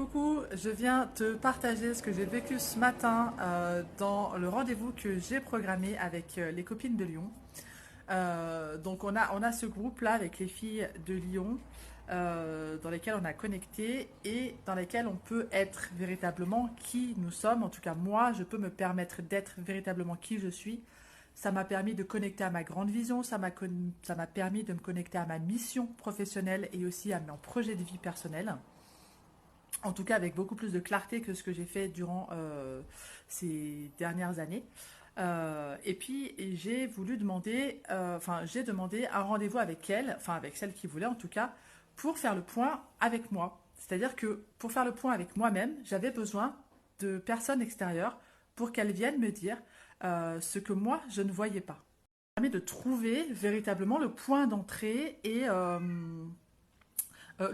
Coucou, je viens te partager ce que j'ai vécu ce matin dans le rendez-vous que j'ai programmé avec les copines de Lyon. Donc on a ce groupe-là avec les filles de Lyon dans lesquelles on a connecté et dans lesquelles on peut être véritablement qui nous sommes. En tout cas moi, je peux me permettre d'être véritablement qui je suis. Ça m'a permis de connecter à ma grande vision, ça m'a permis de me connecter à ma mission professionnelle et aussi à mon projet de vie personnel. En tout cas, avec beaucoup plus de clarté que ce que j'ai fait durant ces dernières années. Et puis, j'ai voulu demander, j'ai demandé un rendez-vous avec elle, enfin avec celle qui voulait en tout cas, pour faire le point avec moi. C'est-à-dire que pour faire le point avec moi-même, j'avais besoin de personnes extérieures pour qu'elles viennent me dire ce que moi, je ne voyais pas. Ça permet de trouver véritablement le point d'entrée et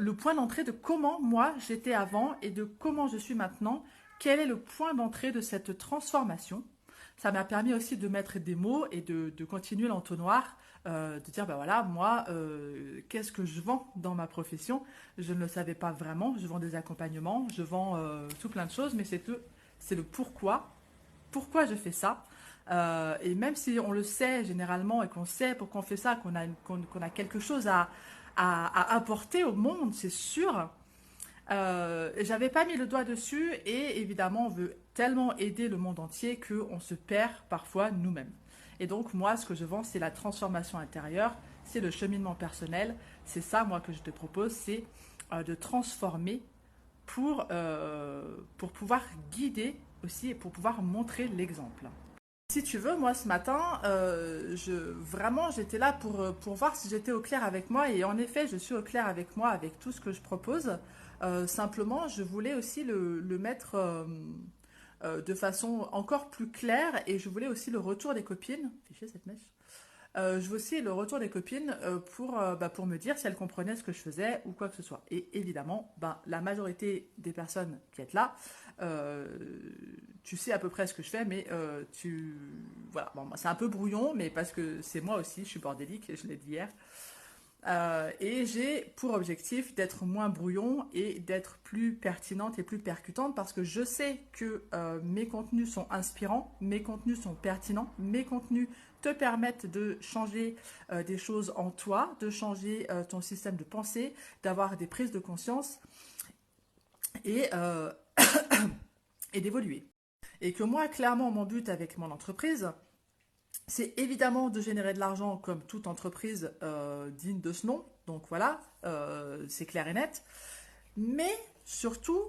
le point d'entrée de comment moi j'étais avant et de comment je suis maintenant. Quel est le point d'entrée de cette transformation? Ça m'a permis aussi de mettre des mots et de continuer l'entonnoir, de dire, ben voilà, moi, qu'est-ce que je vends dans ma profession? Je ne le savais pas vraiment, je vends des accompagnements, je vends tout plein de choses, mais c'est le pourquoi je fais ça. Et même si on le sait généralement et qu'on sait pourquoi on fait ça, qu'on a quelque chose à apporter au monde, c'est sûr. J'avais pas mis le doigt dessus et évidemment on veut tellement aider le monde entier qu'on se perd parfois nous-mêmes. Et donc moi ce que je vends c'est la transformation intérieure, c'est le cheminement personnel, c'est ça moi que je te propose, c'est de transformer pour pouvoir guider aussi et pour pouvoir montrer l'exemple. Si tu veux, moi ce matin, vraiment j'étais là pour voir si j'étais au clair avec moi et en effet je suis au clair avec moi avec tout ce que je propose. Simplement je voulais aussi le mettre de façon encore plus claire et je voulais aussi le retour des copines. Fiché cette mèche. Je veux aussi le retour des copines pour me dire si elles comprenaient ce que je faisais ou quoi que ce soit. Et évidemment, la majorité des personnes qui êtes là, tu sais à peu près ce que je fais, mais voilà, bon, c'est un peu brouillon, mais parce que c'est moi aussi, je suis bordélique, je l'ai dit hier. Et j'ai pour objectif d'être moins brouillon et d'être plus pertinente et plus percutante parce que je sais que mes contenus sont inspirants, mes contenus sont pertinents, mes contenus te permettent de changer des choses en toi, de changer ton système de pensée, d'avoir des prises de conscience et, et d'évoluer. Et que moi, clairement, mon but avec mon entreprise, c'est évidemment de générer de l'argent comme toute entreprise digne de ce nom. Donc voilà, c'est clair et net. Mais surtout,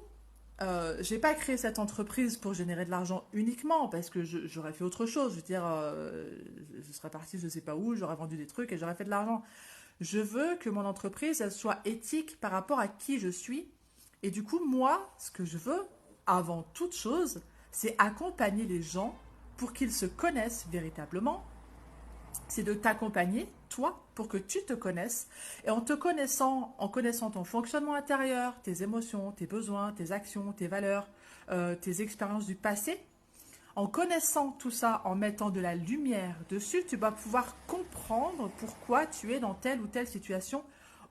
j'ai pas créé cette entreprise pour générer de l'argent uniquement parce que j'aurais fait autre chose. Je veux dire, je serais partie je sais pas où, j'aurais vendu des trucs et j'aurais fait de l'argent. Je veux que mon entreprise elle soit éthique par rapport à qui je suis. Et du coup, moi, ce que je veux, avant toute chose, c'est accompagner les gens pour qu'ils se connaissent véritablement. C'est de t'accompagner, toi, pour que tu te connaisses. Et en te connaissant, en connaissant ton fonctionnement intérieur, tes émotions, tes besoins, tes actions, tes valeurs, tes expériences du passé, en connaissant tout ça, en mettant de la lumière dessus, tu vas pouvoir comprendre pourquoi tu es dans telle ou telle situation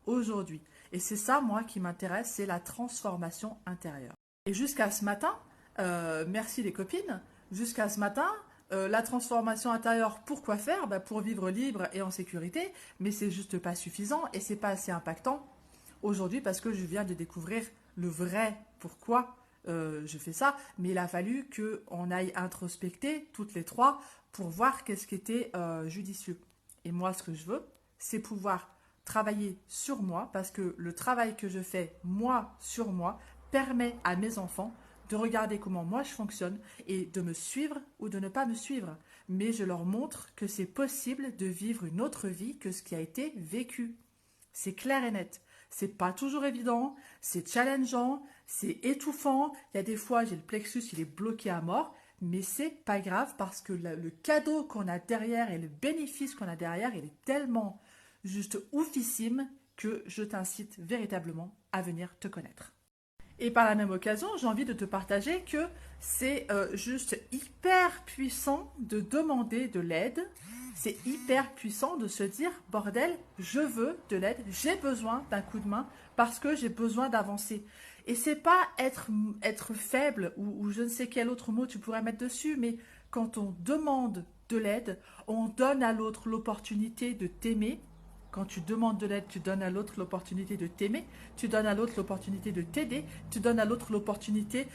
aujourd'hui. Et c'est ça, moi, qui m'intéresse, c'est la transformation intérieure. Et jusqu'à ce matin, merci les copines, jusqu'à ce matin, la transformation intérieure, pourquoi faire? Pour vivre libre et en sécurité, mais c'est juste pas suffisant et c'est pas assez impactant aujourd'hui parce que je viens de découvrir le vrai pourquoi je fais ça, mais il a fallu qu'on aille introspecter toutes les trois pour voir qu'est-ce qui était judicieux. Et moi, ce que je veux, c'est pouvoir travailler sur moi parce que le travail que je fais, moi, sur moi, permet à mes enfants de regarder comment moi je fonctionne et de me suivre ou de ne pas me suivre. Mais je leur montre que c'est possible de vivre une autre vie que ce qui a été vécu. C'est clair et net. C'est pas toujours évident, c'est challengeant, c'est étouffant. Il y a des fois, j'ai le plexus, il est bloqué à mort, mais c'est pas grave parce que le cadeau qu'on a derrière et le bénéfice qu'on a derrière, il est tellement juste oufissime que je t'incite véritablement à venir te connaître. Et par la même occasion, j'ai envie de te partager que c'est juste hyper puissant de demander de l'aide. C'est hyper puissant de se dire, bordel, je veux de l'aide, j'ai besoin d'un coup de main parce que j'ai besoin d'avancer. Et c'est pas être faible ou je ne sais quel autre mot tu pourrais mettre dessus, mais quand on demande de l'aide, on donne à l'autre l'opportunité de t'aimer. Quand tu demandes de l'aide, tu donnes à l'autre l'opportunité de t'aimer, tu donnes à l'autre l'opportunité de t'aider, tu donnes à l'autre l'opportunité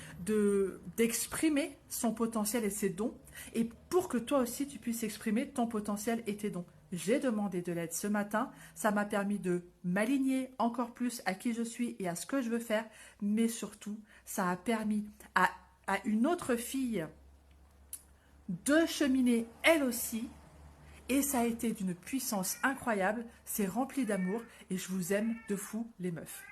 d'exprimer son potentiel et ses dons, et pour que toi aussi tu puisses exprimer ton potentiel et tes dons. J'ai demandé de l'aide ce matin, ça m'a permis de m'aligner encore plus à qui je suis et à ce que je veux faire, mais surtout, ça a permis à une autre fille de cheminer elle aussi, et ça a été d'une puissance incroyable, c'est rempli d'amour, et je vous aime de fou les meufs.